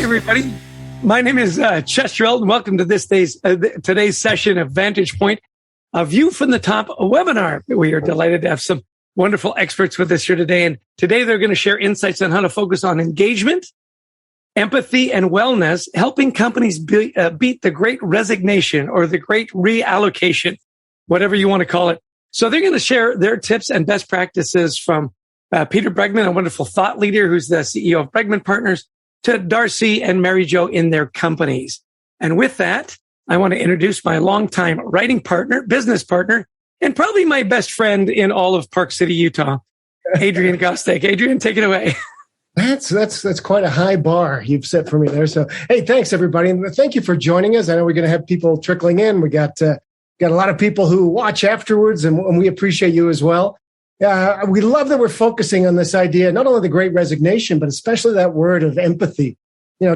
everybody. My name is Chester Elton, and welcome to today's session of Vantage Point, a View from the Top webinar. We are delighted to have some wonderful experts with us here today. And today they're going to share insights on how to focus on engagement, empathy, and wellness, helping companies beat the Great Resignation or the Great Reallocation, whatever you want to call it. So they're going to share their tips and best practices from Peter Bregman, a wonderful thought leader who's the CEO of Bregman Partners, to Darcy and Maryjo in their companies. And with that, I want to introduce my longtime writing partner, business partner, and probably my best friend in all of Park City, Utah, Adrian Gostick. Adrian, take it away. That's quite a high bar you've set for me there. So, hey, thanks everybody, and thank you for joining us. I know we're going to have people trickling in. We got a lot of people who watch afterwards, and we appreciate you as well. We love that we're focusing on this idea, not only the Great Resignation, but especially that word of empathy.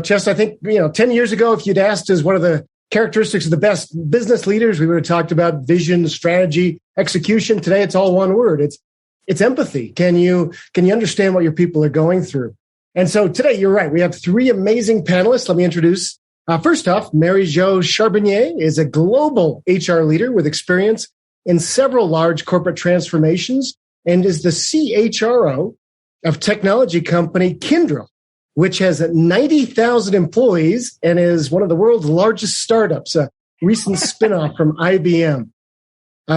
Chess, I think 10 years ago, if you'd asked us what are the characteristics of the best business leaders, we would have talked about vision, strategy, execution. Today, it's all one word. It's empathy. Can you understand what your people are going through? And so today, you're right. We have three amazing panelists. Let me introduce. First off, Maryjo Charbonnier is a global HR leader with experience in several large corporate transformations and is the CHRO of technology company Kyndry, which has 90,000 employees and is one of the world's largest startups, a recent spinoff from IBM.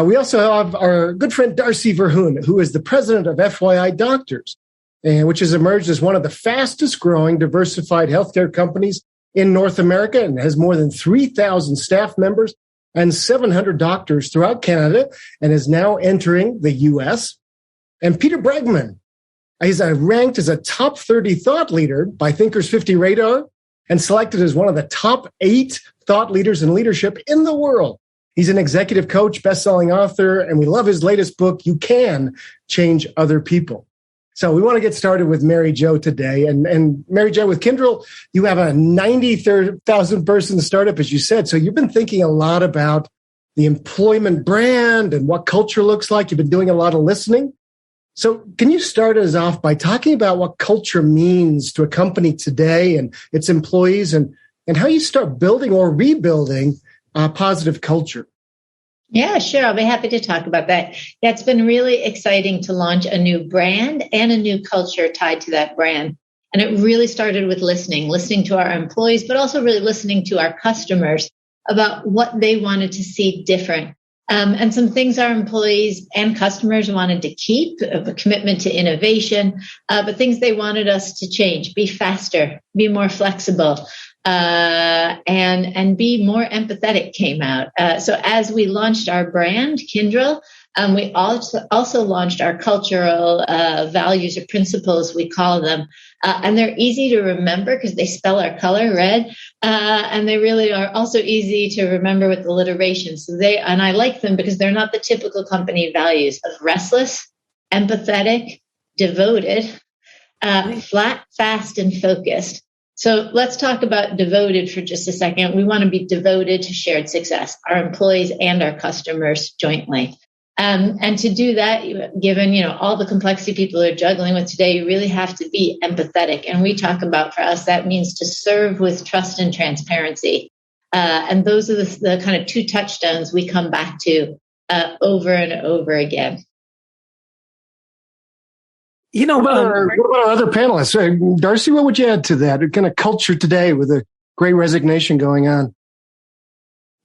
We also have our good friend Darcy Verhun, who is the president of FYidoctors, which has emerged as one of the fastest growing diversified healthcare companies in North America and has more than 3,000 staff members and 700 doctors throughout Canada and is now entering the U.S. And Peter Bregman, he's ranked as a top 30 thought leader by Thinkers 50 Radar and selected as one of the top 8 thought leaders in leadership in the world. He's an executive coach, best-selling author, and we love his latest book, You Can Change Other People. So we want to get started with Maryjo today. And Maryjo, with Kyndry, you have a 90,000 person startup, as you said. So you've been thinking a lot about the employment brand and what culture looks like. You've been doing a lot of listening. So can you start us off by talking about what culture means to a company today and its employees and how you start building or rebuilding a positive culture? Yeah, sure. I'll be happy to talk about that. Yeah, it's been really exciting to launch a new brand and a new culture tied to that brand. And it really started with listening to our employees, but also really listening to our customers about what they wanted to see different. And some things our employees and customers wanted to keep, a commitment to innovation, but things they wanted us to change, be faster, be more flexible, and be more empathetic came out. So as we launched our brand, Kyndry, we also launched our cultural values or principles, we call them. And they're easy to remember because they spell our color red. And they really are also easy to remember with alliteration. And I like them because they're not the typical company values of restless, empathetic, devoted, flat, fast, and focused. So let's talk about devoted for just a second. We want to be devoted to shared success, our employees and our customers jointly. And to do that, given, all the complexity people are juggling with today, you really have to be empathetic. And we talk about, for us, that means to serve with trust and transparency. And those are the kind of 2 touchstones we come back to over and over again. What about our other panelists? Darcy, what would you add to that? Kind of culture today with the Great Resignation going on?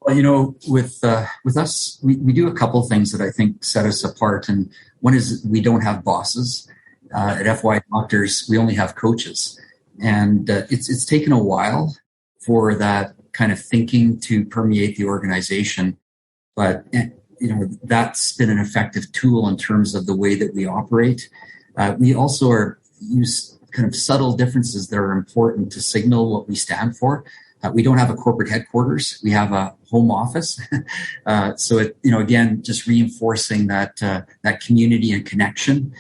Well, with us, we do a couple of things that I think set us apart. And one is we don't have bosses. At FYidoctors, we only have coaches. And it's taken a while for that kind of thinking to permeate the organization. But, that's been an effective tool in terms of the way that we operate. We also use kind of subtle differences that are important to signal what we stand for. We don't have a corporate headquarters. We have a home office. So it, again, just reinforcing that community and connection.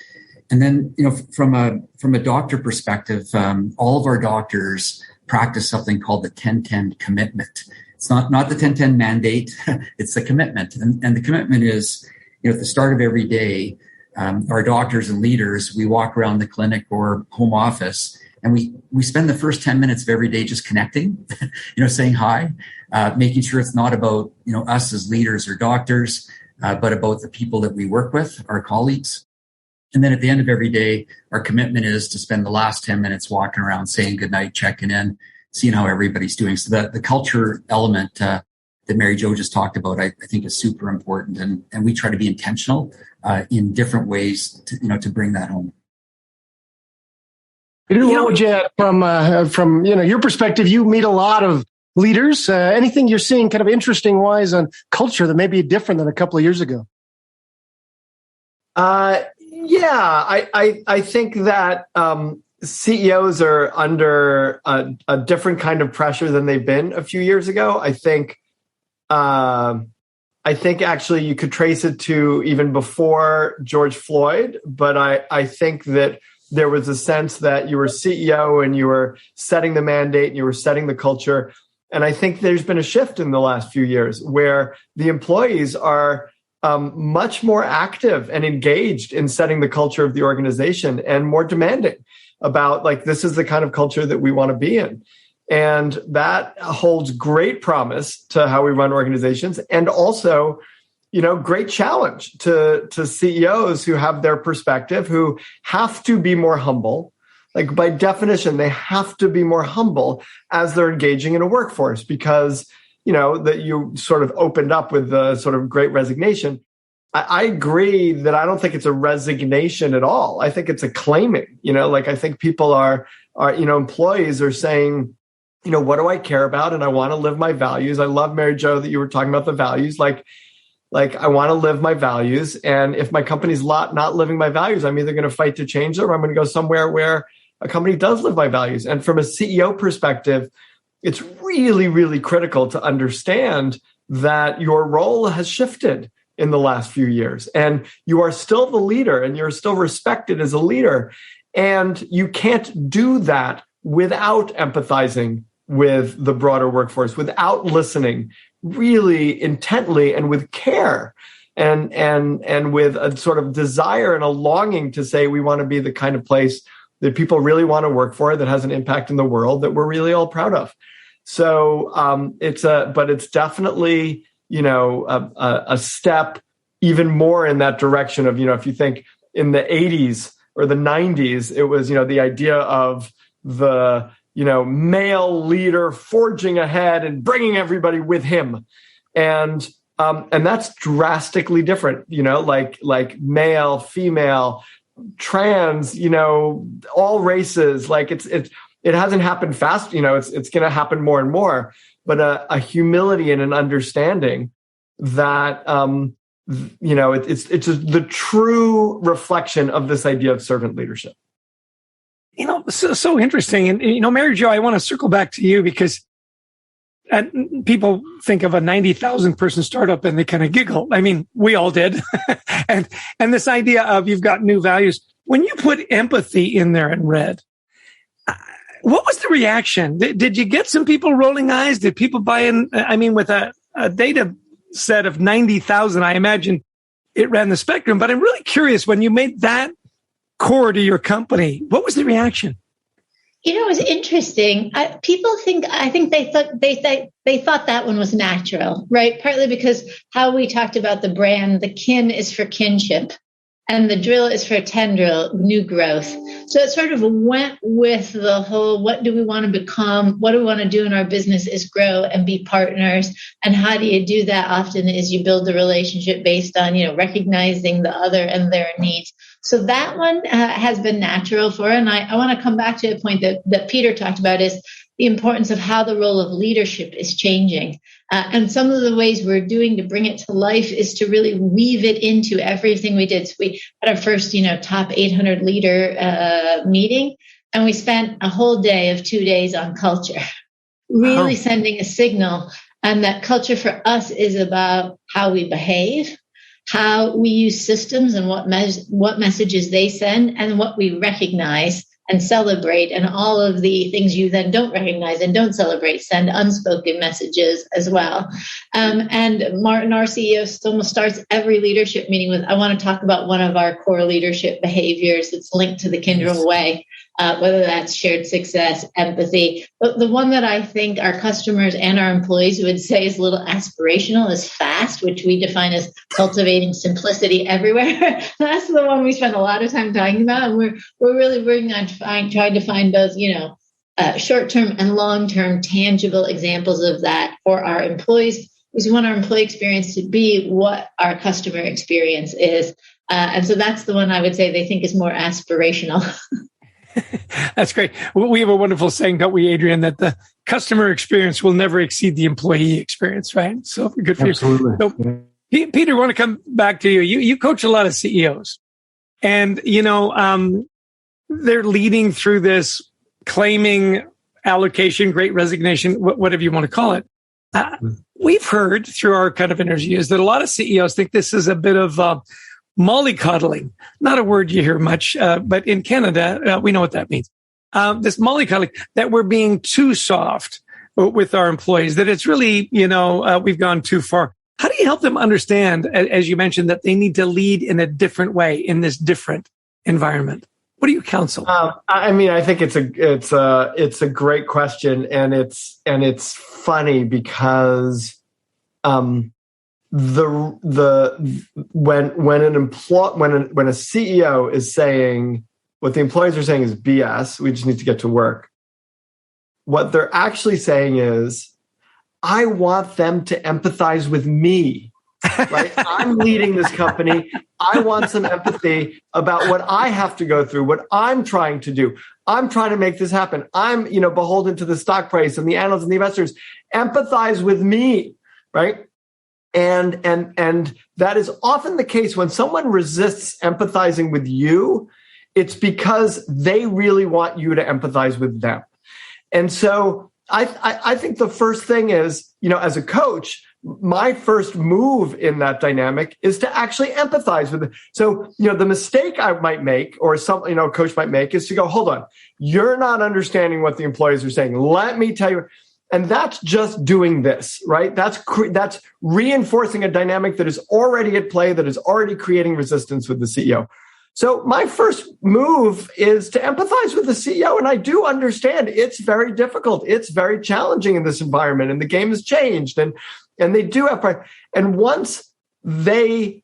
And then, from a doctor perspective, all of our doctors practice something called the 10-10 commitment. It's not the 10-10 mandate. It's the commitment. And the commitment is, at the start of every day, our doctors and leaders, we walk around the clinic or home office And we spend the first 10 minutes of every day just connecting, saying hi, making sure it's not about, us as leaders or doctors, but about the people that we work with, our colleagues. And then at the end of every day, our commitment is to spend the last 10 minutes walking around, saying goodnight, checking in, seeing how everybody's doing. So that the culture element that Maryjo just talked about, I think is super important. And we try to be intentional in different ways to bring that home. What would you add from your perspective? You meet a lot of leaders. Anything you're seeing kind of interesting wise on culture that may be different than a couple of years ago? I think that CEOs are under a different kind of pressure than they've been a few years ago. I think actually you could trace it to even before George Floyd, but I think that there was a sense that you were CEO and you were setting the mandate and you were setting the culture. And I think there's been a shift in the last few years where the employees are much more active and engaged in setting the culture of the organization and more demanding about, like, this is the kind of culture that we want to be in. And that holds great promise to how we run organizations, and also, great challenge to CEOs who have their perspective, who have to be more humble. Like, by definition, they have to be more humble as they're engaging in a workforce, because that you sort of opened up with the sort of Great Resignation. I agree that I don't think it's a resignation at all. I think it's a claiming, I think people are employees are saying, what do I care about? And I want to live my values. I love, Maryjo, that you were talking about the values. Like I want to live my values. And if my company's not living my values, I'm either going to fight to change them, or I'm going to go somewhere where a company does live my values. And from a CEO perspective, it's really, really critical to understand that your role has shifted in the last few years, and you are still the leader and you're still respected as a leader. And you can't do that without empathizing with the broader workforce, without listening really intently and with care, and with a sort of desire and a longing to say, we want to be the kind of place that people really want to work for, that has an impact in the world that we're really all proud of. So but it's definitely, a step even more in that direction of, if you think in the 80s or the 90s, it was, the idea of the, male leader forging ahead and bringing everybody with him. And that's drastically different, like male, female, trans, all races. Like it hasn't happened fast. It's going to happen more and more, but a humility and an understanding that, it's the true reflection of this idea of servant leadership. So interesting. And, Maryjo, I want to circle back to you because people think of a 90,000 person startup and they kind of giggle. I mean, we all did. and this idea of you've got new values. When you put empathy in there in red, what was the reaction? Did you get some people rolling eyes? Did people buy in? I mean, with a data set of 90,000, I imagine it ran the spectrum. But I'm really curious, when you made that core to your company, what was the reaction? It was interesting. People think they thought that one was natural, right? Partly because how we talked about the brand, the kin is for kinship, and the drill is for tendril, new growth. So it sort of went with the whole, what do we want to become? What do we want to do in our business is grow and be partners. And how do you do that? Often is you build the relationship based on, recognizing the other and their needs. So that one has been natural for, and I want to come back to a point that Peter talked about, is the importance of how the role of leadership is changing. And some of the ways we're doing to bring it to life is to really weave it into everything we did. So we had our first, top 800 leader meeting, and we spent a whole day of 2 days on culture, really sending a signal. And that culture for us is about how we behave, how we use systems and what messages they send, and what we recognize and celebrate, and all of the things you then don't recognize and don't celebrate, send unspoken messages as well. And Martin, our CEO, almost starts every leadership meeting with, I want to talk about one of our core leadership behaviors that's linked to the Kyndry way. whether that's shared success, empathy. But the one that I think our customers and our employees would say is a little aspirational is FAST, which we define as cultivating simplicity everywhere. That's the one we spend a lot of time talking about. And we're really working on trying to find those, short-term and long-term tangible examples of that for our employees. We want our employee experience to be what our customer experience is. And so that's the one I would say they think is more aspirational. That's great. We have a wonderful saying, don't we, Adrian, that the customer experience will never exceed the employee experience, right? So good for Absolutely. you. So, Peter, I want to come back to you. You coach a lot of CEOs, and, they're leading through this claiming allocation, great resignation, whatever you want to call it. We've heard through our kind of interviews that a lot of CEOs think this is a bit of mollycoddling. Not a word you hear much, but in Canada, we know what that means. This mollycoddling, that we're being too soft with our employees, that it's really, we've gone too far. How do you help them understand, as you mentioned, that they need to lead in a different way in this different environment? What do you counsel? I think it's a great question, and it's funny because when a CEO is saying what the employees are saying is BS, we just need to get to work. What they're actually saying is, I want them to empathize with me. Right? I'm leading this company. I want some empathy about what I have to go through, what I'm trying to do. I'm trying to make this happen. I'm, beholden to the stock price and the analysts and the investors. Empathize with me, right? And that is often the case when someone resists empathizing with you. It's because they really want you to empathize with them. And so I think the first thing is, as a coach, my first move in that dynamic is to actually empathize with it. So, the mistake I might make, or some, coach might make, is to go, hold on, you're not understanding what the employees are saying. Let me tell you. And that's just doing this, right? That's reinforcing a dynamic that is already at play, that is already creating resistance with the CEO. So my first move is to empathize with the CEO. And I do understand it's very difficult. It's very challenging in this environment, and the game has changed. And they do have, and once they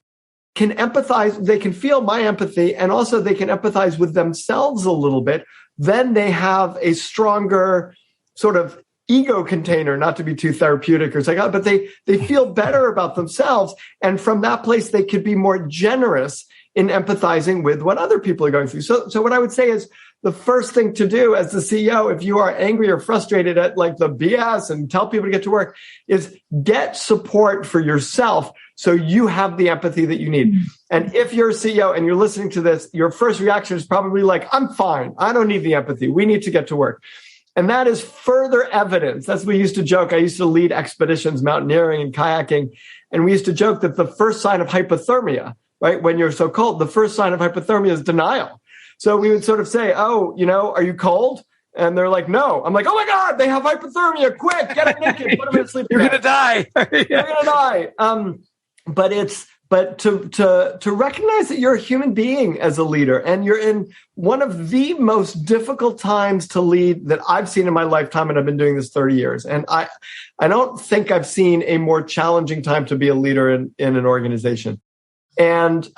can empathize, they can feel my empathy, and also they can empathize with themselves a little bit, then they have a stronger sort of ego container, not to be too therapeutic or psychotic, but they feel better about themselves. And from that place, they could be more generous in empathizing with what other people are going through. So what I would say is, the first thing to do as the CEO, if you are angry or frustrated at like the BS and tell people to get to work, is get support for yourself so you have the empathy that you need. And if you're a CEO and you're listening to this, your first reaction is probably like, I'm fine. I don't need the empathy. We need to get to work. And that is further evidence. That's what we used to joke. I used to lead expeditions, mountaineering and kayaking. And we used to joke that the first sign of hypothermia, right, when you're so cold, the first sign of hypothermia is denial. So we would sort of say, oh, are you cold? And they're like, no. I'm like, oh my God, they have hypothermia. Quick, get them naked, put them in a sleeping bag. You're going to die. You're going to die. But to recognize that you're a human being as a leader, and you're in one of the most difficult times to lead that I've seen in my lifetime, and I've been doing this 30 years. And I don't think I've seen a more challenging time to be a leader in an organization. And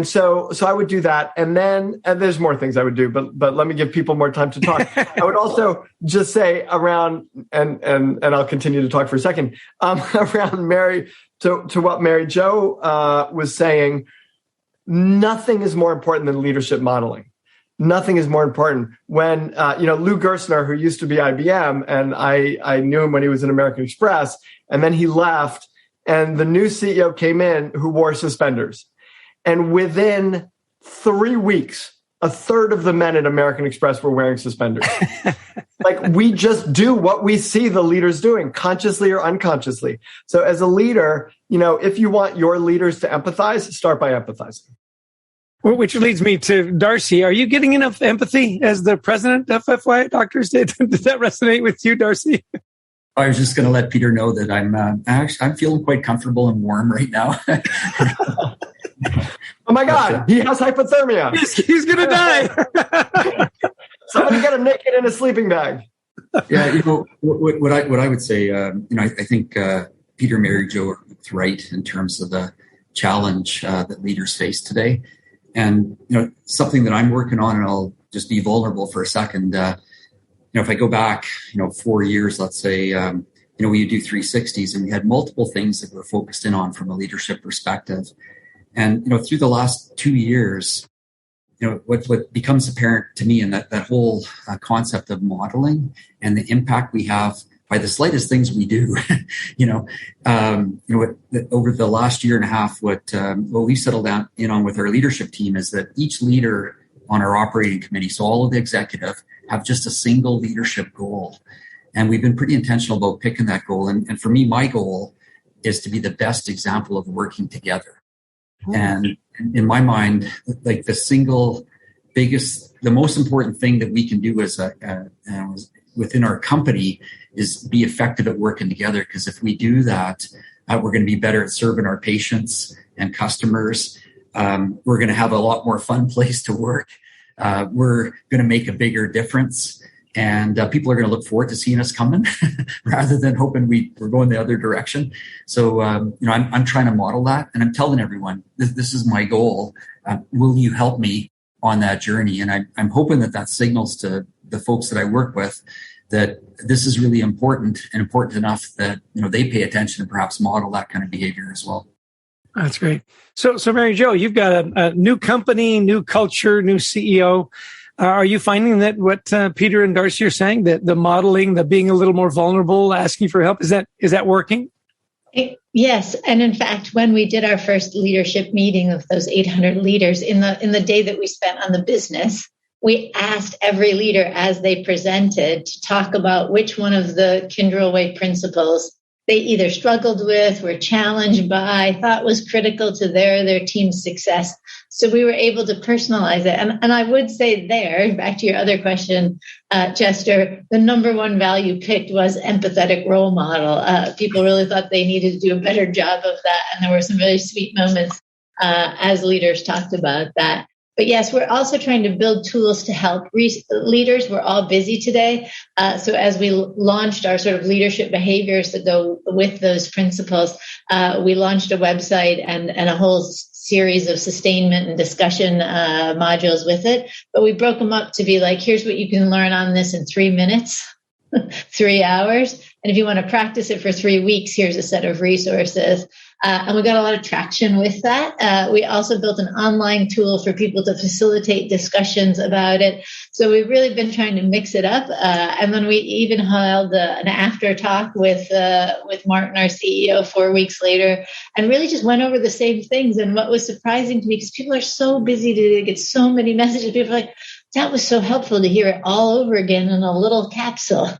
so I would do that. And there's more things I would do, but let me give people more time to talk. I would also just say around, and I'll continue to talk for a second, around to what Maryjo was saying. Nothing is more important than leadership modeling. Nothing is more important. When, Lou Gerstner, who used to be IBM, and I knew him when he was in American Express, and then he left, and the new CEO came in who wore suspenders. And within 3 weeks, a third of the men at American Express were wearing suspenders. Like, we just do what we see the leaders doing, consciously or unconsciously. So as a leader, if you want your leaders to empathize, start by empathizing. Well, which leads me to Darcy. Are you getting enough empathy as the president of FYidoctors did? Did that resonate with you, Darcy? I was just going to let Peter know that I'm feeling quite comfortable and warm right now. Oh my God, he has hypothermia. He's going to die. Somebody get him naked in a sleeping bag. Yeah, what I would say, I think Peter and Maryjo are right in terms of the challenge that leaders face today. And, something that I'm working on, and I'll just be vulnerable for a second. If I go back, 4 years, let's say, we do 360s, and we had multiple things that we're focused in on from a leadership perspective. And, through the last 2 years, what becomes apparent to me in that whole concept of modeling and the impact we have by the slightest things we do, over the last year and a half, what we've settled down in on with our leadership team is that each leader on our operating committee, so all of the executive, have just a single leadership goal. And we've been pretty intentional about picking that goal. And for me, my goal is to be the best example of working together. And in my mind, like the most important thing that we can do as within our company is be effective at working together. Because if we do that, we're going to be better at serving our patients and customers. We're going to have a lot more fun place to work. We're going to make a bigger difference. And people are going to look forward to seeing us coming rather than hoping we're going the other direction. So, I'm trying to model that, and I'm telling everyone, this is my goal. Will you help me on that journey? And I'm hoping that signals to the folks that I work with that this is really important and important enough that, they pay attention and perhaps model that kind of behavior as well. That's great. So Maryjo, you've got a new company, new culture, new CEO. Are you finding that what Peter and Darcy are saying, that the modeling, the being a little more vulnerable, asking for help, is that working? Yes. And in fact, when we did our first leadership meeting of those 800 leaders, in the day that we spent on the business, we asked every leader as they presented to talk about which one of the Kyndry Way principles they either struggled with, were challenged by, thought was critical to their team's success. So we were able to personalize it. And I would say there, back to your other question, Chester, the number one value picked was empathetic role model. People really thought they needed to do a better job of that. And there were some really sweet moments as leaders talked about that. But yes, we're also trying to build tools to help leaders. We're all busy today. So as we launched our sort of leadership behaviors that go with those principles, we launched a website and a whole series of sustainment and discussion modules with it. But we broke them up to be like, here's what you can learn on this in 3 minutes, 3 hours. And if you want to practice it for 3 weeks, here's a set of resources. And we got a lot of traction with that. We also built an online tool for people to facilitate discussions about it. So we've really been trying to mix it up. And then we even held an after talk with Martin, our CEO, 4 weeks later, and really just went over the same things. And what was surprising to me, because people are so busy to get so many messages, people are like, that was so helpful to hear it all over again in a little capsule.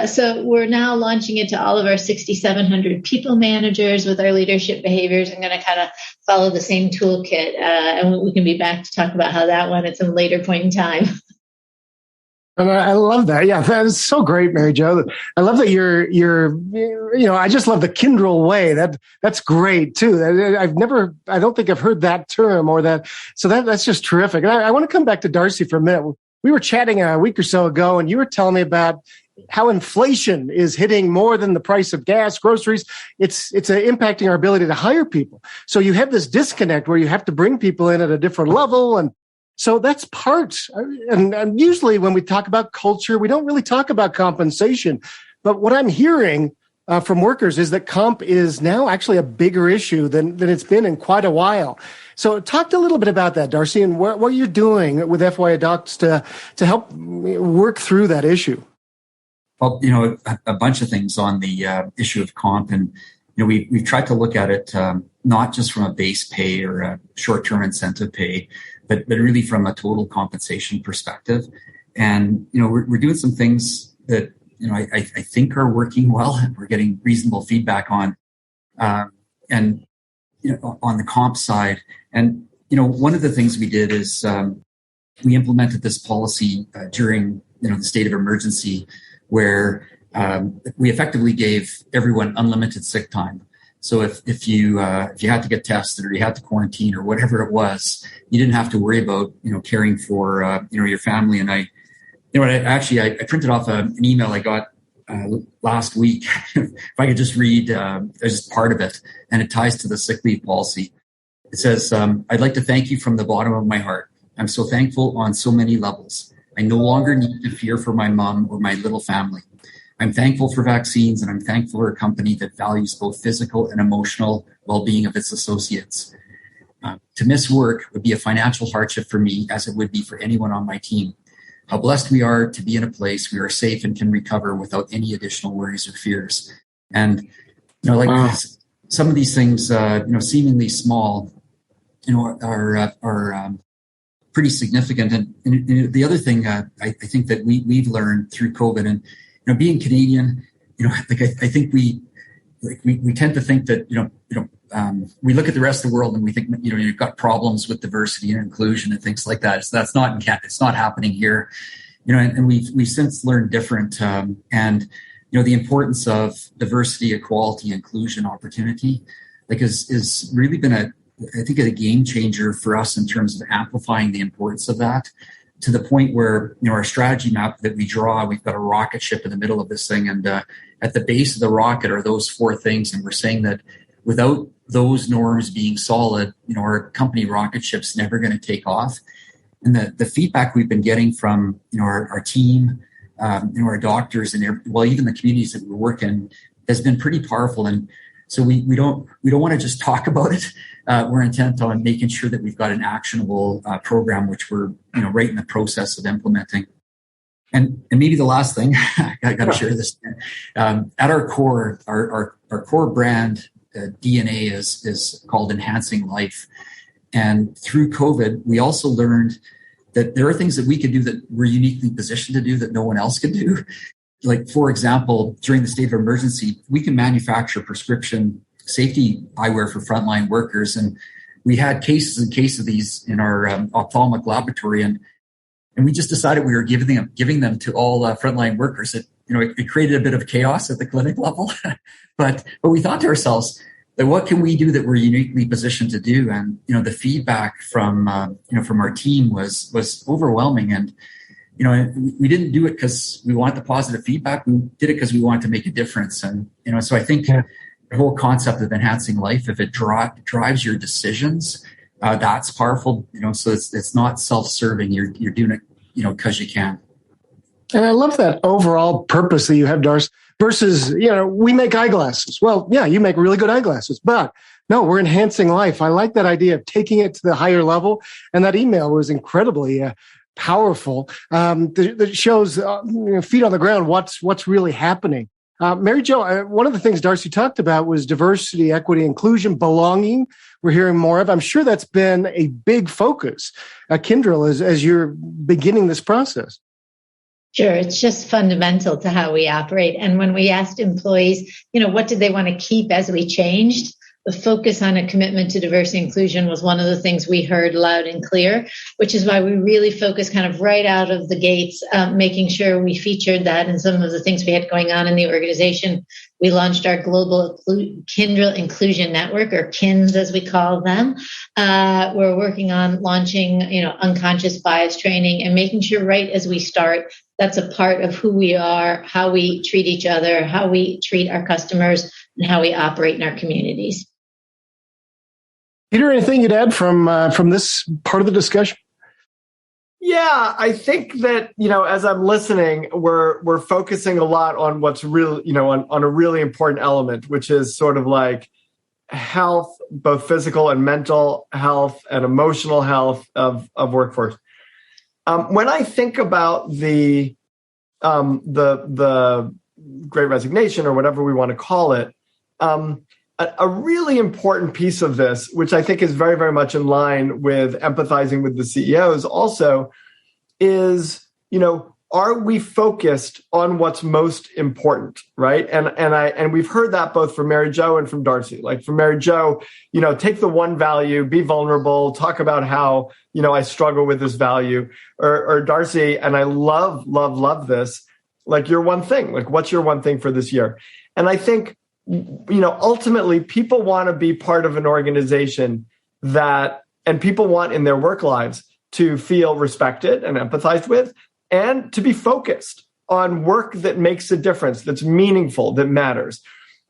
So we're now launching it to all of our 6,700 people managers with our leadership behaviors. I'm going to kind of follow the same toolkit, and we can be back to talk about how that went at some later point in time. And I love that. Yeah, that is so great, Maryjo. I love that you're I just love the Kyndry way. That's great too. I don't think I've heard that term or that. So that's just terrific. And I want to come back to Darcy for a minute. We were chatting a week or so ago, and you were telling me about how inflation is hitting more than the price of gas, groceries. It's impacting our ability to hire people. So you have this disconnect where you have to bring people in at a different level. And so that's part. And usually when we talk about culture, we don't really talk about compensation. But what I'm hearing from workers is that comp is now actually a bigger issue than it's been in quite a while. So talk a little bit about that, Darcy, and what you're doing with FYidoctors to help work through that issue. Well, a bunch of things on the issue of comp, and we've tried to look at it not just from a base pay or a short-term incentive pay, but really from a total compensation perspective. And we're doing some things that I think are working well. We're getting reasonable feedback on, and on the comp side. And one of the things we did is we implemented this policy during the state of emergency, where we effectively gave everyone unlimited sick time. So if you had to get tested or you had to quarantine or whatever it was, you didn't have to worry about caring for your family. And You know, I printed off an email I got last week. If I could just read just part of it, and it ties to the sick leave policy. It says, I'd like to thank you from the bottom of my heart. I'm so thankful on so many levels. I no longer need to fear for my mom or my little family. I'm thankful for vaccines, and I'm thankful for a company that values both physical and emotional well-being of its associates. To miss work would be a financial hardship for me, as it would be for anyone on my team. How blessed we are to be in a place we are safe and can recover without any additional worries or fears. And, you know, like some of these things, seemingly small, are pretty significant. And the other thing I think that we've learned through COVID, and being Canadian, I think we tend to think that we look at the rest of the world and we think you've got problems with diversity and inclusion and things like that. So that's not in Canada. It's not happening here. And we've since learned different. And the importance of diversity, equality, inclusion, opportunity, is really been I think a game changer for us in terms of amplifying the importance of that, to the point where, our strategy map that we draw, we've got a rocket ship in the middle of this thing. And at the base of the rocket are those four things. And we're saying that without those norms being solid, our company rocket ship's never going to take off. And the feedback we've been getting from, our team, our doctors, and even the communities that we work in, has been pretty powerful. And so we don't want to just talk about it. We're intent on making sure that we've got an actionable program, which we're right in the process of implementing. And maybe the last thing, I got to share this. At our core, our core brand DNA is called Enhancing Life. And through COVID, we also learned that there are things that we can do that we're uniquely positioned to do that no one else can do. Like, for example, during the state of emergency, we can manufacture prescription safety eyewear for frontline workers. And we had cases and cases of these in our ophthalmic laboratory. And we just decided we were giving them to all frontline workers. It created a bit of chaos at the clinic level. but we thought to ourselves, that what can we do that we're uniquely positioned to do? And, the feedback from our team was overwhelming. And, we didn't do it because we want the positive feedback. We did it because we wanted to make a difference. And, so I think the whole concept of enhancing life, if it drives your decisions, that's powerful. So it's not self-serving. You're doing it, because you can. And I love that overall purpose that you have, Darcy, versus, we make eyeglasses. Well, yeah, you make really good eyeglasses, but no, we're enhancing life. I like that idea of taking it to the higher level. And that email was incredibly powerful. That shows feet on the ground, what's really happening. Maryjo, one of the things Darcy talked about was diversity, equity, inclusion, belonging. We're hearing more of. I'm sure that's been a big focus at Kyndry as you're beginning this process. Sure. It's just fundamental to how we operate. And when we asked employees, what did they want to keep as we changed? The focus on a commitment to diversity and inclusion was one of the things we heard loud and clear, which is why we really focused kind of right out of the gates, making sure we featured that in some of the things we had going on in the organization. We launched our global Kyndry Inclusion Network, or KINS as we call them. We're working on launching, unconscious bias training and making sure right as we start, that's a part of who we are, how we treat each other, how we treat our customers, and how we operate in our communities. Peter, anything you'd add from this part of the discussion? Yeah, I think that, as I'm listening, we're focusing a lot on what's real, on a really important element, which is sort of like health, both physical and mental health and emotional health of workforce. When I think about the Great Resignation, or whatever we want to call it, a really important piece of this, which I think is very, very much in line with empathizing with the CEOs also, is, are we focused on what's most important, right? And we've heard that both from Maryjo and from Darcy. Like from Maryjo, take the one value, be vulnerable, talk about how, I struggle with this value, or Darcy, and I love this, like your one thing, like what's your one thing for this year? And I think, ultimately people want to be part of an organization and people want in their work lives to feel respected and empathized with, and to be focused on work that makes a difference, that's meaningful, that matters.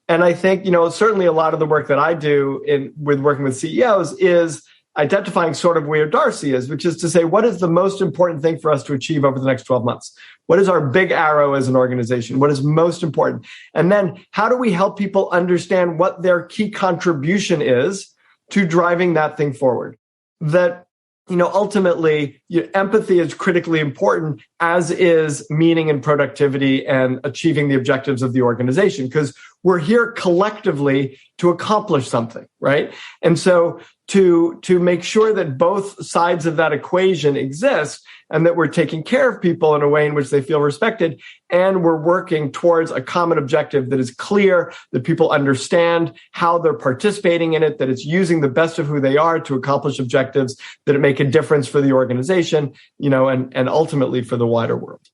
And I think, certainly a lot of the work that I do with working with CEOs is identifying sort of where Darcy is, which is to say, what is the most important thing for us to achieve over the next 12 months? What is our big arrow as an organization? What is most important? And then how do we help people understand what their key contribution is to driving that thing forward? That, ultimately, empathy is critically important, as is meaning and productivity and achieving the objectives of the organization, because we're here collectively to accomplish something, right? And so to make sure that both sides of that equation exist and that we're taking care of people in a way in which they feel respected, and we're working towards a common objective that is clear, that people understand how they're participating in it, that it's using the best of who they are to accomplish objectives, that it make a difference for the organization, and ultimately for the wider world.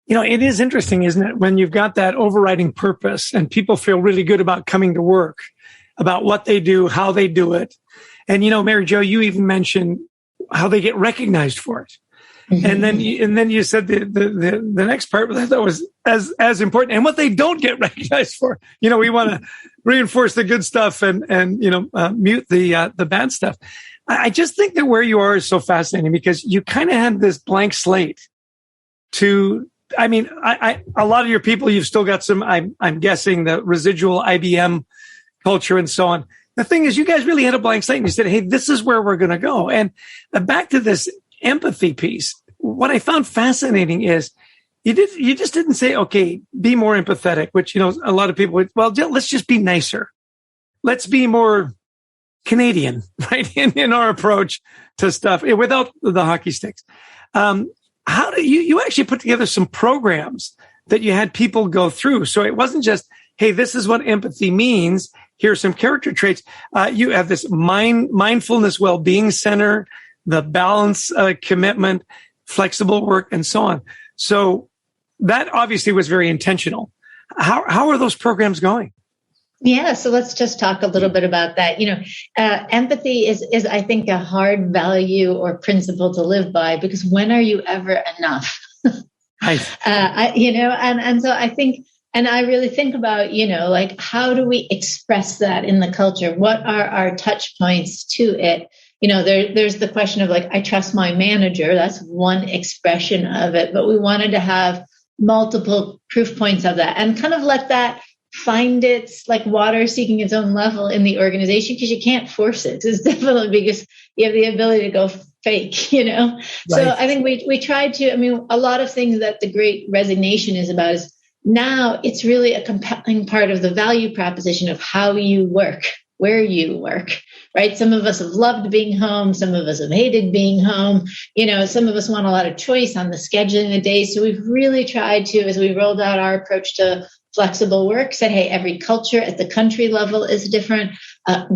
It is interesting, isn't it? When you've got that overriding purpose and people feel really good about coming to work, about what they do, how they do it. And, Maryjo, you even mentioned how they get recognized for it. Mm-hmm. And then you said the next part that was as important, and what they don't get recognized for. We want to reinforce the good stuff and mute the bad stuff. I just think that where you are is so fascinating, because you kind of have this blank slate to, a lot of your people, you've still got some, I'm guessing, the residual IBM culture and so on. The thing is, you guys really had a blank slate and you said, hey, this is where we're going to go. And back to this empathy piece, what I found fascinating is you just didn't say, okay, be more empathetic, which, a lot of people would, well, let's just be nicer. Let's be more Canadian, right? In our approach to stuff without the hockey sticks. How do you actually put together some programs that you had people go through? So it wasn't just, hey, this is what empathy means. Here are some character traits. You have this mindfulness, well-being center, the balance, commitment, flexible work, and so on. So that obviously was very intentional. How are those programs going? Yeah, so let's just talk a little bit about that. Empathy is I think a hard value or principle to live by, because when are you ever enough? Right. And so I think, and I really think about, how do we express that in the culture? What are our touch points to it? There's the question of I trust my manager. That's one expression of it, but we wanted to have multiple proof points of that and kind of let that find its water seeking its own level in the organization, because you can't force it. It's definitely because you have the ability to go fake, Right. So I think we tried to, a lot of things that the Great Resignation is about is now it's really a compelling part of the value proposition of how you work, where you work, right? Some of us have loved being home. Some of us have hated being home. Some of us want a lot of choice on the scheduling the day. So we've really tried to, as we rolled out our approach to flexible work, said, hey, every culture at the country level is different.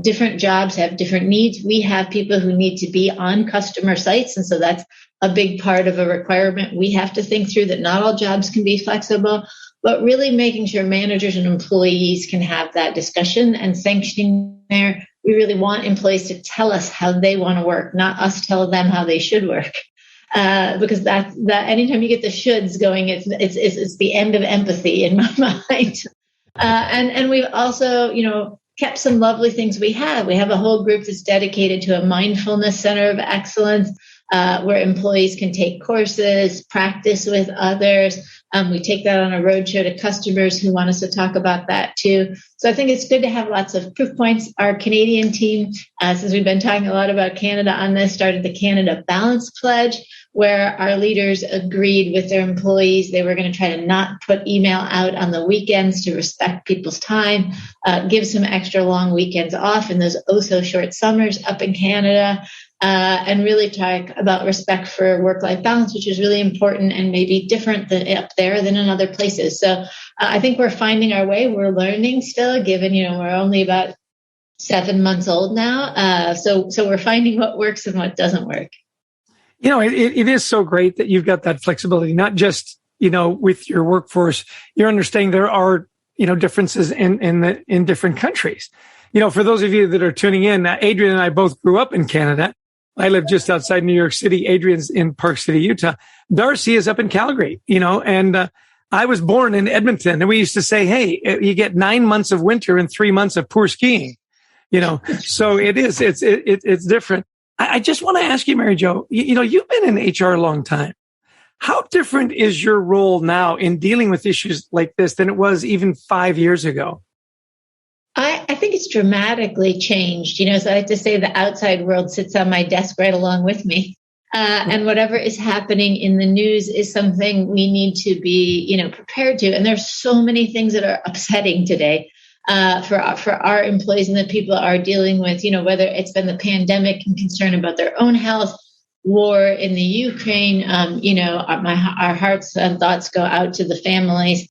Different jobs have different needs. We have people who need to be on customer sites. And so that's a big part of a requirement we have to think through, that not all jobs can be flexible, but really making sure managers and employees can have that discussion and sanctioning there. We really want employees to tell us how they want to work, not us tell them how they should work. Because that anytime you get the shoulds going, it's the end of empathy in my mind. And we've also, kept some lovely things we have. We have a whole group that's dedicated to a mindfulness center of excellence, where employees can take courses, practice with others. We take that on a roadshow to customers who want us to talk about that too. So I think it's good to have lots of proof points. Our Canadian team, since we've been talking a lot about Canada on this, started the Canada Balance Pledge, where our leaders agreed with their employees they were going to try to not put email out on the weekends to respect people's time, give some extra long weekends off in those oh-so-short summers up in Canada, and really talk about respect for work-life balance, which is really important and maybe different than up there than in other places. So I think we're finding our way. We're learning still, given, we're only about 7 months old now. So we're finding what works and what doesn't work. It is so great that you've got that flexibility, not just, with your workforce. You're understanding there are, differences in different countries. For those of you that are tuning in, Adrian and I both grew up in Canada. I live just outside New York City. Adrian's in Park City, Utah. Darcy is up in Calgary, and I was born in Edmonton, and we used to say, hey, you get 9 months of winter and 3 months of poor skiing, so it's different. I just want to ask you, Maryjo, you've been in HR a long time. How different is your role now in dealing with issues like this than it was even 5 years ago? I think it's dramatically changed. So I have to say the outside world sits on my desk right along with me. And whatever is happening in the news is something we need to be, prepared to. And there's so many things that are upsetting today for our employees and the people are dealing with, whether it's been the pandemic and concern about their own health, war in the Ukraine. Our hearts and thoughts go out to the families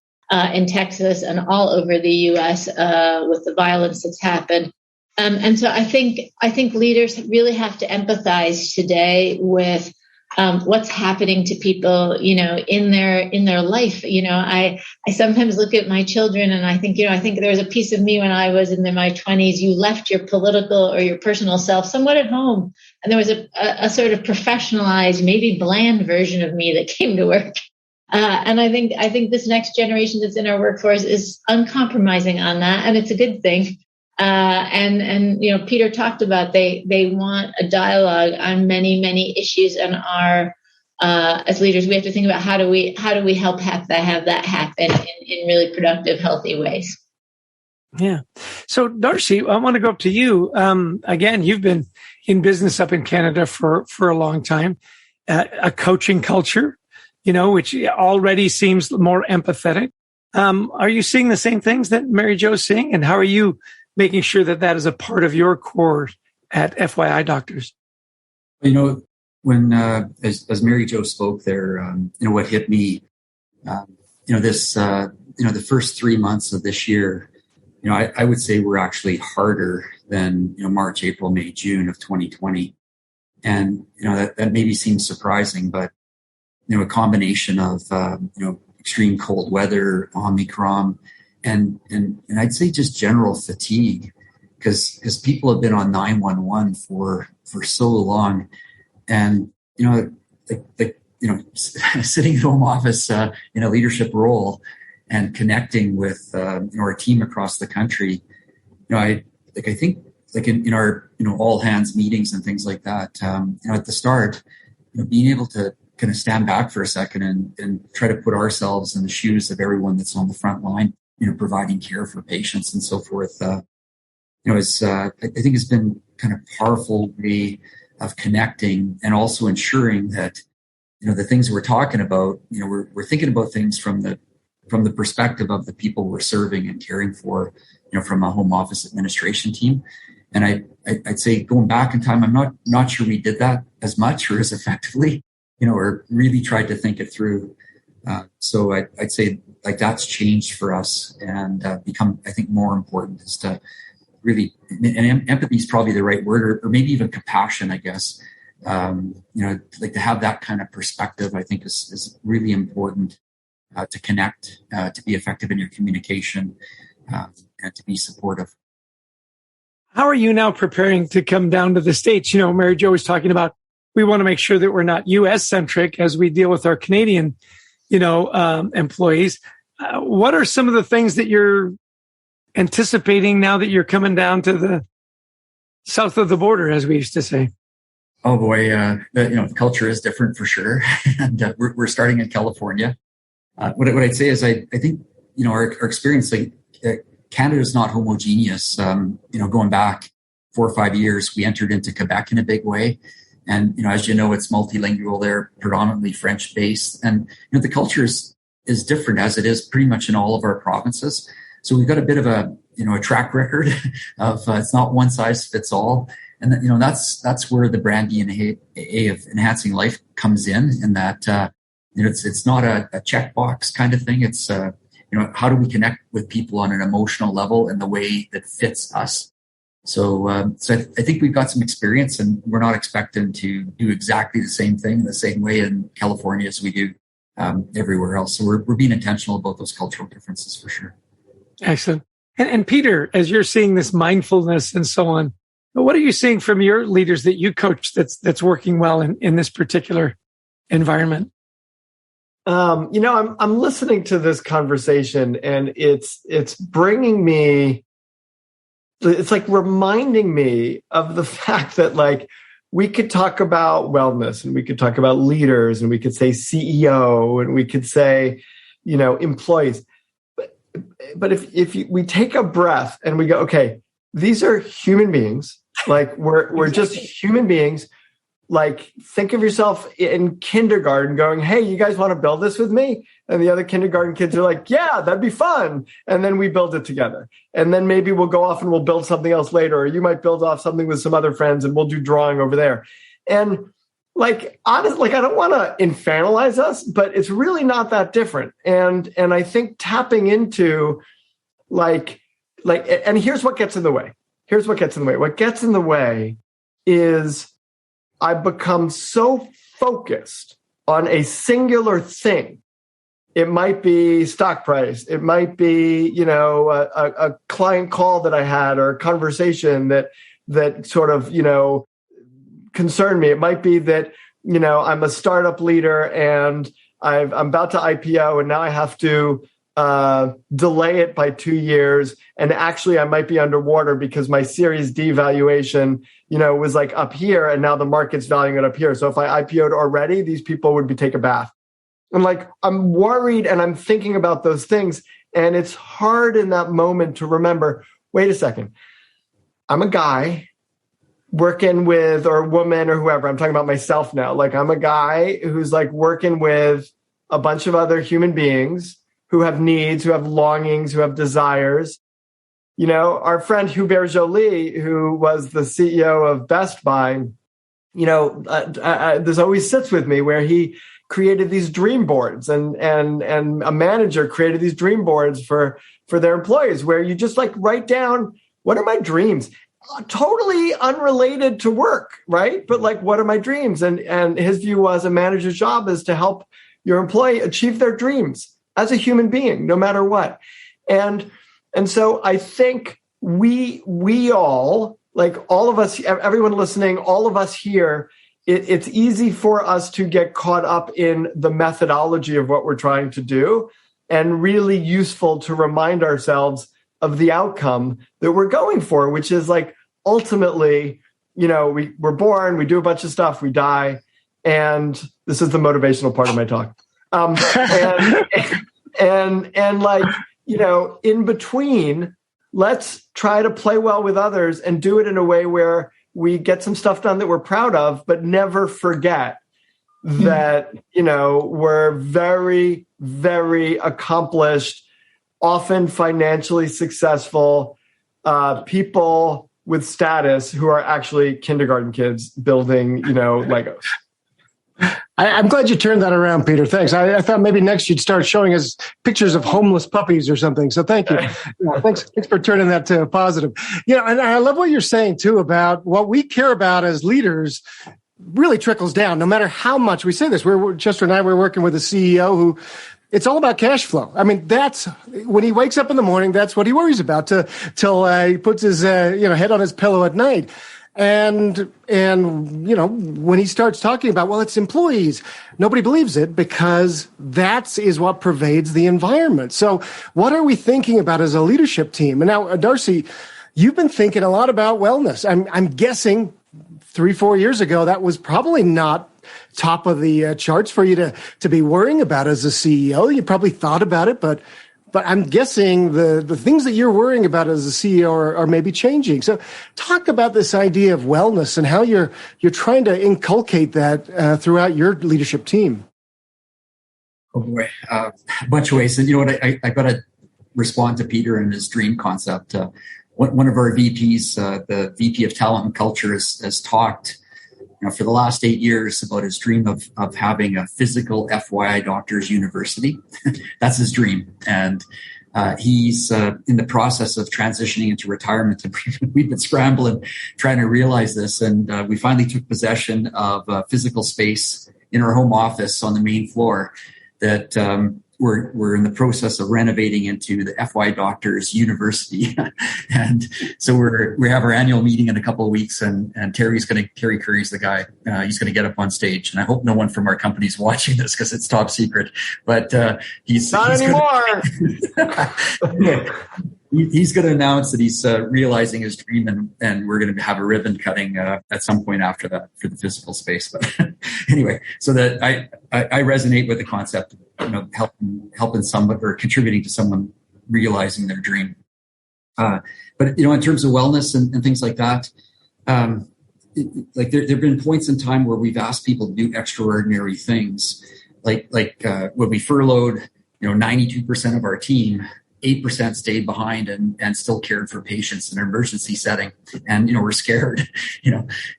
in Texas and all over the U.S. With the violence that's happened. And so I think leaders really have to empathize today with what's happening to people, in their life. I sometimes look at my children and I think there was a piece of me when I was in my 20s. You left your political or your personal self somewhat at home, and there was a sort of professionalized, maybe bland version of me that came to work. And I think this next generation that's in our workforce is uncompromising on that, and it's a good thing. And Peter talked about they want a dialogue on many issues, and as leaders we have to think about how do we help have that happen in really productive, healthy ways. Yeah. So Darcy, I want to go up to you. Again, you've been in business up in Canada for a long time. A coaching culture, which already seems more empathetic. Are you seeing the same things that Maryjo is seeing, and how are you making sure that is a part of your core at FYidoctors? When as Maryjo spoke there, what hit me, the first 3 months of this year, I would say we're actually harder than March, April, May, June of 2020, and that maybe seems surprising, but a combination of extreme cold weather, Omicron. And I'd say just general fatigue, because people have been on 911 for so long, and sitting at home office in a leadership role and connecting with our team across the country. I think in our all hands meetings and things like that. At the start, being able to kind of stand back for a second and try to put ourselves in the shoes of everyone that's on the front line, providing care for patients and so forth. I think it's been kind of powerful way of connecting and also ensuring that, the things we're talking about, we're thinking about things from the perspective of the people we're serving and caring for, from a home office administration team. And I'd say going back in time, I'm not sure we did that as much or as effectively, or really tried to think it through. So I'd say that's changed for us and become, I think, more important is to really, and empathy is probably the right word, or maybe even compassion, I guess. To have that kind of perspective, I think is really important to connect, to be effective in your communication, and to be supportive. How are you now preparing to come down to the States? Maryjo was talking about, we want to make sure that we're not U.S. centric as we deal with our Canadian employees. What are some of the things that you're anticipating now that you're coming down to the south of the border, as we used to say? Oh boy, the culture is different for sure, and we're starting in California. What I'd say is I think our experience, Canada is not homogeneous. Going back 4 or 5 years, we entered into Quebec in a big way. And, as it's multilingual there, predominantly French based. And, the culture is different, as it is pretty much in all of our provinces. So we've got a bit of a track record of it's not one size fits all. And, that's where the brand DNA of enhancing life comes in that, it's not a checkbox kind of thing. It's, how do we connect with people on an emotional level in the way that fits us? So I think we've got some experience, and we're not expecting to do exactly the same thing in the same way in California as we do everywhere else. So we're being intentional about those cultural differences for sure. Excellent. And Peter, as you're seeing this mindfulness and so on, But what are you seeing from your leaders that you coach that's working well in this particular environment? I'm listening to this conversation, and it's bringing me. It's like reminding me of the fact that like we could talk about wellness, and we could talk about leaders, and we could say CEO, and we could say, employees. But if we take a breath and we go, okay, these are human beings. Like we're just human beings. Like think of yourself in kindergarten going, hey, you guys want to build this with me? And the other kindergarten kids are like, yeah, that'd be fun. And then we build it together. And then maybe we'll go off and we'll build something else later. Or you might build off something with some other friends and we'll do drawing over there. And like, honestly, I don't want to infantilize us, but it's really not that different. And I think tapping into and here's what gets in the way. What gets in the way is I've become so focused on a singular thing. It might be stock price. It might be, a client call that I had or a conversation that sort of, concerned me. It might be that, I'm a startup leader and I'm about to IPO and now I have to delay it by 2 years. And actually I might be underwater because my Series D valuation, was like up here and now the market's valuing it up here. So if I IPO'd already, these people would take a bath. And I'm worried and I'm thinking about those things. And it's hard in that moment to remember, wait a second, I'm a guy working with, or a woman or whoever, I'm talking about myself now. I'm a guy who's working with a bunch of other human beings who have needs, who have longings, who have desires. Our friend Hubert Joly, who was the CEO of Best Buy, this always sits with me where he created these dream boards and a manager created these dream boards for their employees where you just write down, what are my dreams? Totally unrelated to work, right? But what are my dreams? And his view was a manager's job is to help your employee achieve their dreams as a human being, no matter what. And so I think we all, all of us, everyone listening, all of us here, it's easy for us to get caught up in the methodology of what we're trying to do, and really useful to remind ourselves of the outcome that we're going for, which is ultimately, we're born, we do a bunch of stuff, we die. And this is the motivational part of my talk. In between, let's try to play well with others and do it in a way where we get some stuff done that we're proud of, but never forget that, we're very, very accomplished, often financially successful people with status who are actually kindergarten kids building, Legos. I'm glad you turned that around, Peter. Thanks. I thought maybe next you'd start showing us pictures of homeless puppies or something. So thank you. Thanks for turning that to positive. And I love what you're saying too about what we care about as leaders really trickles down. No matter how much we say this, Chester and I were working with a CEO who it's all about cash flow. I mean, that's when he wakes up in the morning. That's what he worries about till he puts his head on his pillow at night. And when he starts talking about, well, it's employees, nobody believes it because that is what pervades the environment. So what are we thinking about as a leadership team? And now, Darcy, you've been thinking a lot about wellness. I'm guessing 3-4 years ago, that was probably not top of the charts for you to be worrying about as a CEO. You probably thought about it, but I'm guessing the things that you're worrying about as a CEO are maybe changing. So talk about this idea of wellness and how you're trying to inculcate that throughout your leadership team. Oh boy, a bunch of ways. And you know what, I got to respond to Peter and his dream concept. One of our VPs, the VP of Talent and Culture, has talked for the last 8 years about his dream of having a physical FYidoctors university. That's his dream. And he's in the process of transitioning into retirement. And we've been scrambling, trying to realize this. And we finally took possession of a physical space in our home office on the main floor that we're in the process of renovating into the FYidoctors University, and so we have our annual meeting in a couple of weeks, and Terry Curry's the guy. He's going to get up on stage, and I hope no one from our company's watching this because it's top secret. But he's anymore. He's going to announce that he's realizing his dream, and we're going to have a ribbon cutting at some point after that for the physical space. But anyway, so that I resonate with the concept of helping someone or contributing to someone realizing their dream. But in terms of wellness and things like that, like there've been points in time where we've asked people to do extraordinary things, like when we furloughed 92% of our team. 8% stayed behind and still cared for patients in an emergency setting. And, we're scared,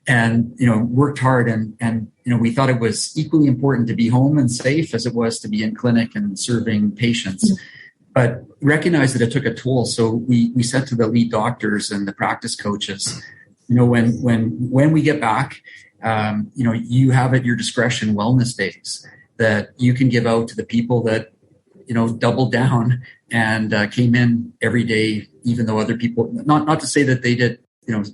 and, worked hard and, we thought it was equally important to be home and safe as it was to be in clinic and serving patients, but recognized that it took a toll. So we said to the lead doctors and the practice coaches, when we get back, you have at your discretion wellness days that you can give out to the people that, doubled down and came in every day, even though other people, not to say that they did,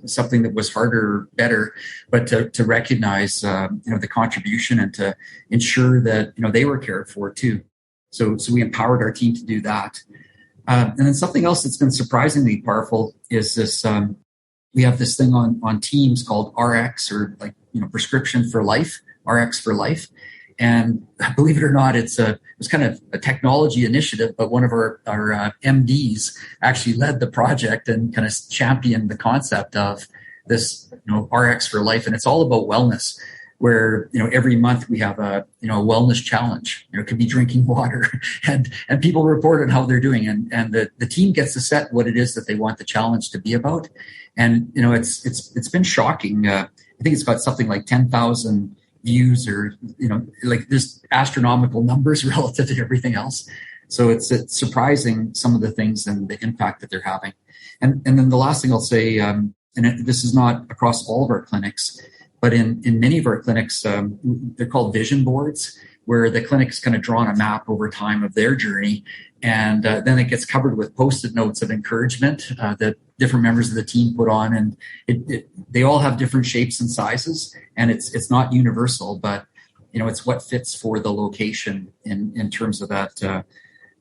something that was harder or better, but to recognize, the contribution and to ensure that, they were cared for too. So we empowered our team to do that. And then something else that's been surprisingly powerful is this, we have this thing on Teams called RX, or prescription for life, RX for life. And believe it or not, it was kind of a technology initiative, but one of our MDs actually led the project and kind of championed the concept of this, RX for life. And it's all about wellness, where, every month we have a wellness challenge. It could be drinking water and people report on how they're doing. And the team gets to set what it is that they want the challenge to be about. And, it's been shocking. I think it's got something like 10,000 views, or there's astronomical numbers relative to everything else. So it's surprising some of the things and the impact that they're having. And then the last thing I'll say, this is not across all of our clinics, but in many of our clinics, they're called vision boards, where the clinic's kind of drawn a map over time of their journey. And then it gets covered with Post-it notes of encouragement that different members of the team put on. And they all have different shapes and sizes. And it's not universal, but, it's what fits for the location in terms of that,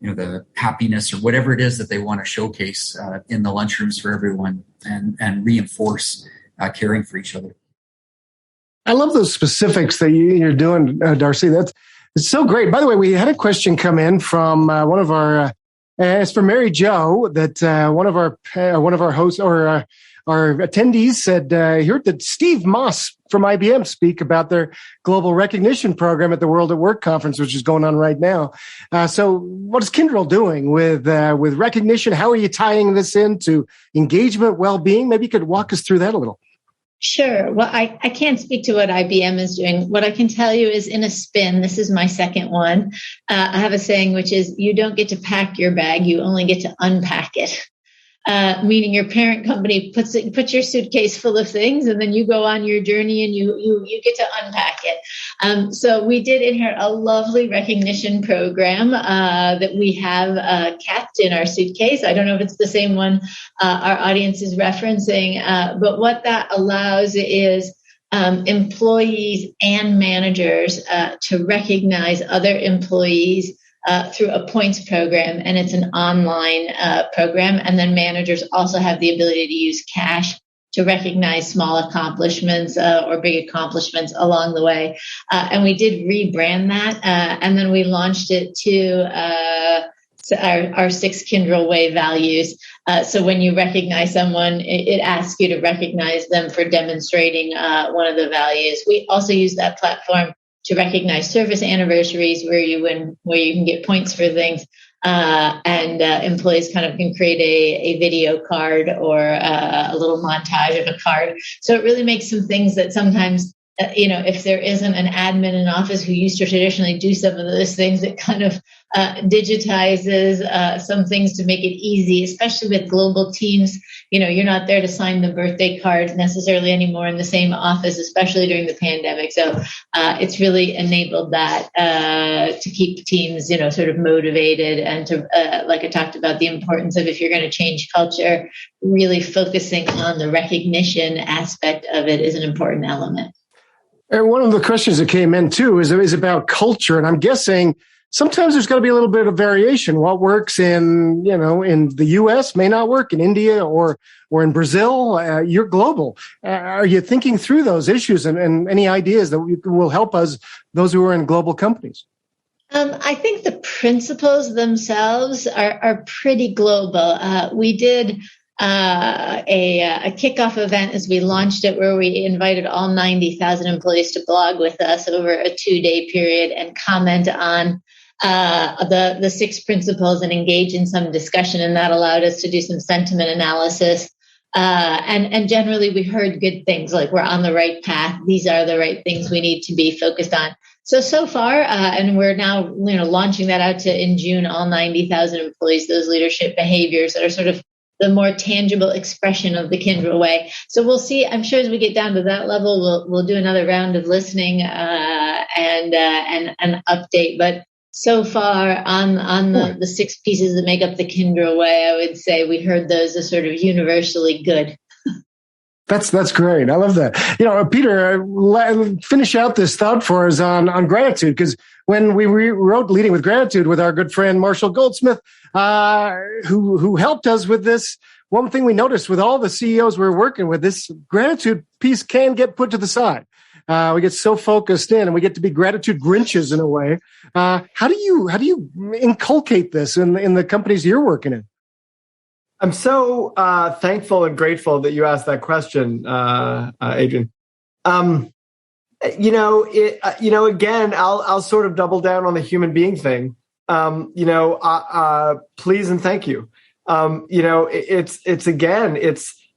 the happiness or whatever it is that they want to showcase in the lunchrooms for everyone and reinforce caring for each other. I love those specifics that you're doing, Darcy. It's so great. By the way, we had a question come in from one of our. It's for Maryjo, that one of our hosts or our attendees said he heard that Steve Moss from IBM speak about their global recognition program at the World at Work conference, which is going on right now. So, what is Kyndry doing with recognition? How are you tying this into engagement, well-being? Maybe you could walk us through that a little. Sure. Well, I can't speak to what IBM is doing. What I can tell you is, in a spin, this is my second one, I have a saying, which is, you don't get to pack your bag, you only get to unpack it. Meaning your parent company puts your suitcase full of things, and then you go on your journey and you get to unpack it. So we did inherit a lovely recognition program that we have kept in our suitcase. I don't know if it's the same one our audience is referencing, but what that allows is employees and managers to recognize other employees through a points program, and it's an online program. And then managers also have the ability to use cash to recognize small accomplishments or big accomplishments along the way. And we did rebrand that, and then we launched it to our 6 Kyndry Way values. So when you recognize someone, it asks you to recognize them for demonstrating one of the values. We also use that platform to recognize service anniversaries where you can get points for things, and employees kind of can create a video card or a little montage of a card. So it really makes some things that sometimes if there isn't an admin in office who used to traditionally do some of those things, it kind of digitizes some things to make it easy, especially with global teams. You're not there to sign the birthday cards necessarily anymore in the same office, especially during the pandemic. So it's really enabled that to keep teams, sort of motivated, and to, like I talked about, the importance of, if you're going to change culture, really focusing on the recognition aspect of it is an important element. And one of the questions that came in too is about culture, and I'm guessing sometimes there's got to be a little bit of variation. What works in the U.S. may not work in India or in Brazil. You're global. Are you thinking through those issues and any ideas that will help us, those who are in global companies? I think the principles themselves are pretty global. We did a kickoff event as we launched it, where we invited all 90,000 employees to blog with us over a 2-day period and comment on the 6 principles and engage in some discussion. And that allowed us to do some sentiment analysis. And generally we heard good things, like we're on the right path. These are the right things we need to be focused on. So far, and we're now launching that out to, in June, all 90,000 employees, those leadership behaviors that are sort of the more tangible expression of the Kyndry way. So we'll see. I'm sure as we get down to that level, we'll do another round of listening and an update. But so far on the 6 pieces that make up the Kyndry way, I would say we heard those as sort of universally good. That's great. I love that. Peter, finish out this thought for us on gratitude, because when we wrote Leading with Gratitude with our good friend Marshall Goldsmith, who helped us with this, one thing we noticed with all the CEOs we're working with, this gratitude piece can get put to the side. We get so focused in, and we get to be gratitude Grinches in a way. How do you inculcate this in the companies you're working in? I'm so thankful and grateful that you asked that question, Adrian. Again, I'll sort of double down on the human being thing. Please and thank you.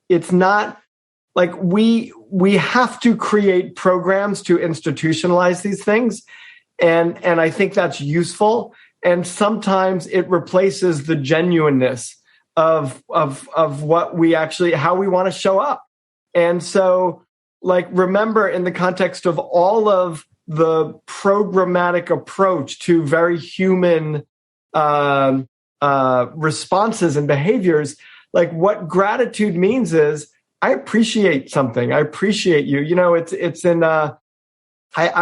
It's not like we have to create programs to institutionalize these things, and I think that's useful. And sometimes it replaces the genuineness of what we actually, how we want to show up. And so, remember, in the context of all of the programmatic approach to very human responses and behaviors, what gratitude means is, I appreciate something. I appreciate you. It's in, I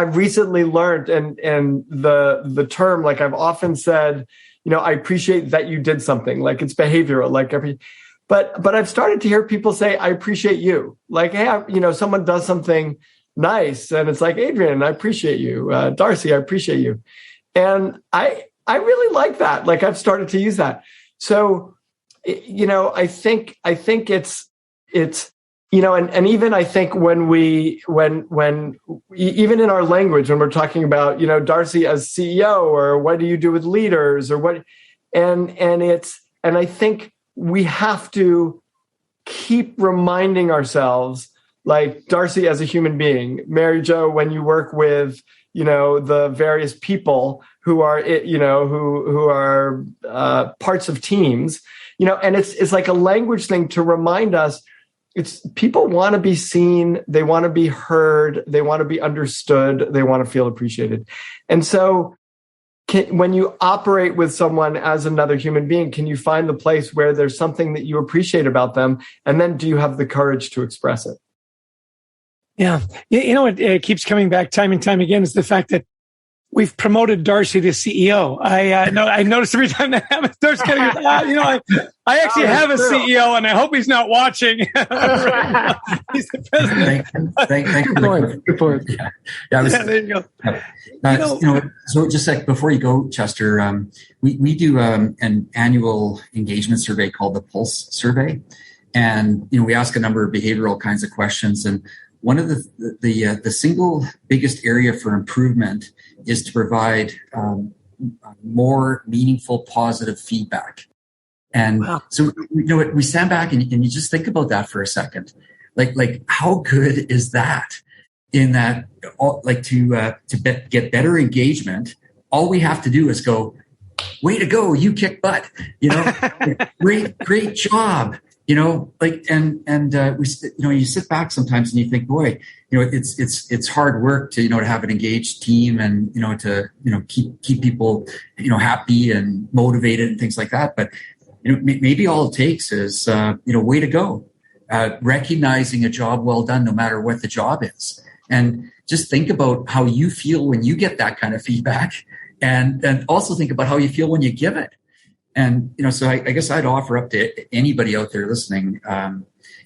recently learned, and the term, I've often said, I appreciate that you did something, it's behavioral, but I've started to hear people say, I appreciate you. Hey, someone does something nice, and it's like, Adrian, I appreciate you. Darcy, I appreciate you. And I really like that. I've started to use that. So, I think it's, and even I think when even in our language, when we're talking about, Darcy as CEO, or what do you do with leaders, or what, and I think we have to keep reminding ourselves, Darcy as a human being, Maryjo, when you work with, the various people who are, who are parts of teams, and it's like a language thing to remind us. It's people want to be seen, they want to be heard, they want to be understood, they want to feel appreciated. And so when you operate with someone as another human being, can you find the place where there's something that you appreciate about them? And then do you have the courage to express it? Yeah. It keeps coming back time and time again is the fact that we've promoted Darcy to CEO. I noticed every time that happens, Darcy getting, I actually have a CEO, and I hope he's not watching. He's the president. Thank you. Good point. Yeah, there you go. So just before you go, Chester, we do an annual engagement survey called the Pulse Survey, and we ask a number of behavioral kinds of questions. And one of the single biggest area for improvement is to provide more meaningful, positive feedback. And wow. So, we stand back and you just think about that for a second. Like how good is that? in that, get better engagement, all we have to do is go, way to go, you kick butt, great job, you sit back sometimes and you think, boy, it's hard work to have an engaged team and to keep people happy and motivated and things like that. But maybe all it takes is way to go, recognizing a job well done, no matter what the job is, and just think about how you feel when you get that kind of feedback, and also think about how you feel when you give it. And so I guess I'd offer up to anybody out there listening,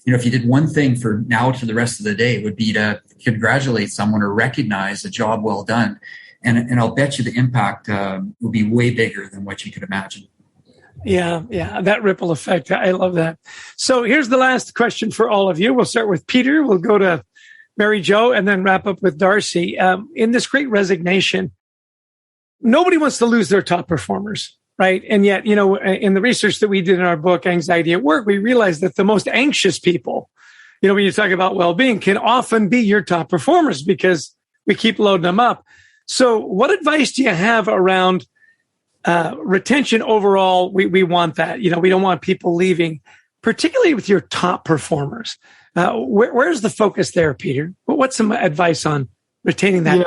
if you did one thing for now to the rest of the day, it would be to congratulate someone or recognize a job well done. And I'll bet you the impact will be way bigger than what you could imagine. Yeah, that ripple effect. I love that. So here's the last question for all of you. We'll start with Peter. We'll go to Maryjo and then wrap up with Darcy. In this Great Resignation, nobody wants to lose their top performers, right? And yet, in the research that we did in our book, Anxiety at Work, we realized that the most anxious people, when you talk about well-being, can often be your top performers because we keep loading them up. So what advice do you have around retention overall? We want that. We don't want people leaving, particularly with your top performers. Where's the focus there, Peter? What's some advice on retaining that?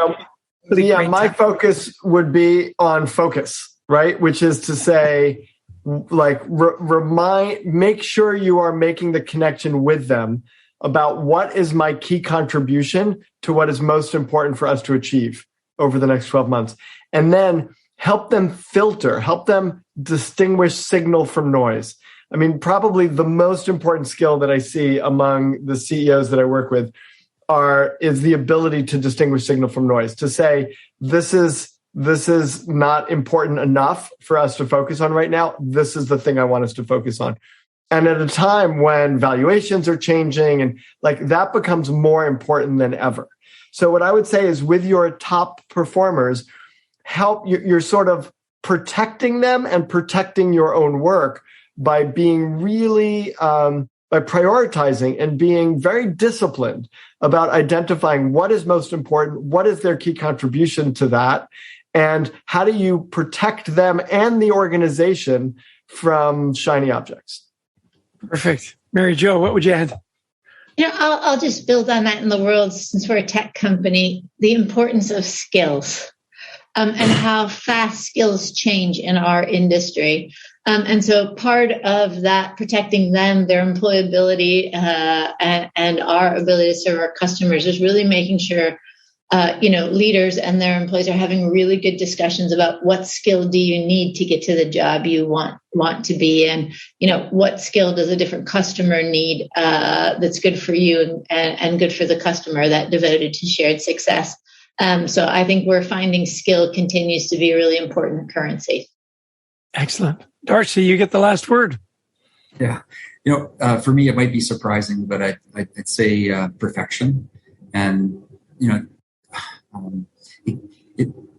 My focus would be on focus, right? Which is to say, make sure you are making the connection with them about what is my key contribution to what is most important for us to achieve over the next 12 months. And then help them filter, help them distinguish signal from noise. I mean, probably the most important skill that I see among the CEOs that I work with is the ability to distinguish signal from noise, to say, this is not important enough for us to focus on right now. This is the thing I want us to focus on. And at a time when valuations are changing and that becomes more important than ever. So what I would say is with your top performers, you're sort of protecting them and protecting your own work by being really, by prioritizing and being very disciplined about identifying what is most important, what is their key contribution to that, and how do you protect them and the organization from shiny objects. Perfect. Maryjo, what would you add? I'll just build on that in the world, since we're a tech company, the importance of skills and how fast skills change in our industry. And so part of that, protecting them, their employability, and our ability to serve our customers, is really making sure leaders and their employees are having really good discussions about what skill do you need to get to the job you want to be in. What skill does a different customer need that's good for you and good for the customer, that devoted to shared success. So I think we're finding skill continues to be a really important currency. Excellent. Darcy, you get the last word. Yeah. For me, it might be surprising, but I'd say perfection. And,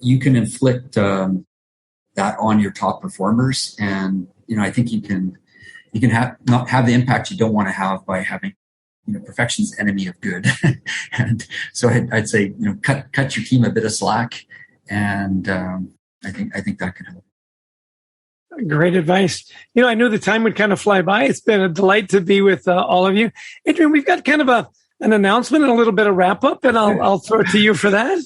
you can inflict that on your top performers. And, I think you can not have the impact you don't want to have by having, perfection's enemy of good. And so I'd say, cut your team a bit of slack. And I think that could help. Great advice. I knew the time would kind of fly by. It's been a delight to be with all of you. Adrian, we've got kind of an announcement and a little bit of wrap up, and I'll throw it to you for that.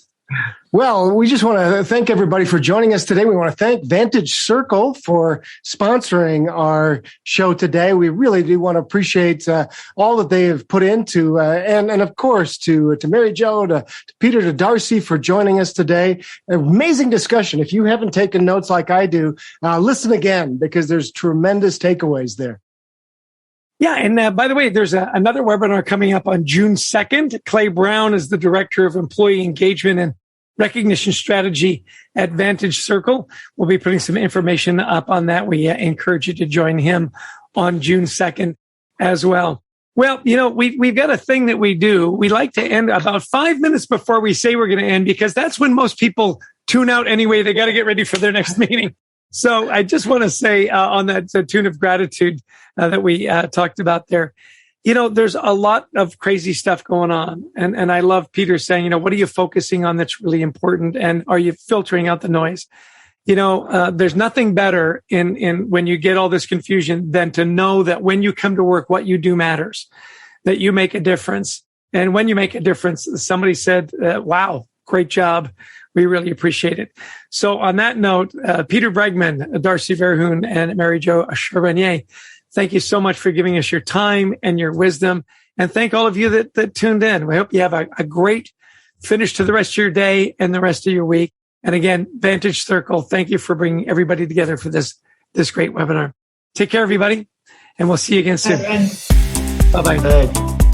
Well, we just want to thank everybody for joining us today. We want to thank Vantage Circle for sponsoring our show today. We really do want to appreciate all that they have put into, and of course to Maryjo, to Peter, to Darcy for joining us today. An amazing discussion. If you haven't taken notes like I do, listen again, because there's tremendous takeaways there. Yeah, and by the way, there's another webinar coming up on June 2nd. Clay Brown is the Director of Employee Engagement and Recognition Strategy at Vantage Circle. We'll be putting some information up on that. We encourage you to join him on June 2nd as well. Well, we've got a thing that we do. We like to end about 5 minutes before we say we're going to end, because that's when most people tune out anyway. They got to get ready for their next meeting. So I just want to say on that tune of gratitude that we talked about there, there's a lot of crazy stuff going on. And I love Peter saying, what are you focusing on that's really important? And are you filtering out the noise? There's nothing better in when you get all this confusion than to know that when you come to work, what you do matters, that you make a difference. And when you make a difference, somebody said, wow, great job. We really appreciate it. So on that note, Peter Bregman, Darcy Verhun, and Maryjo Charbonnier, thank you so much for giving us your time and your wisdom. And thank all of you that tuned in. We hope you have a great finish to the rest of your day and the rest of your week. And again, Vantage Circle, thank you for bringing everybody together for this great webinar. Take care, everybody, and we'll see you again soon. Bye-bye. Hey.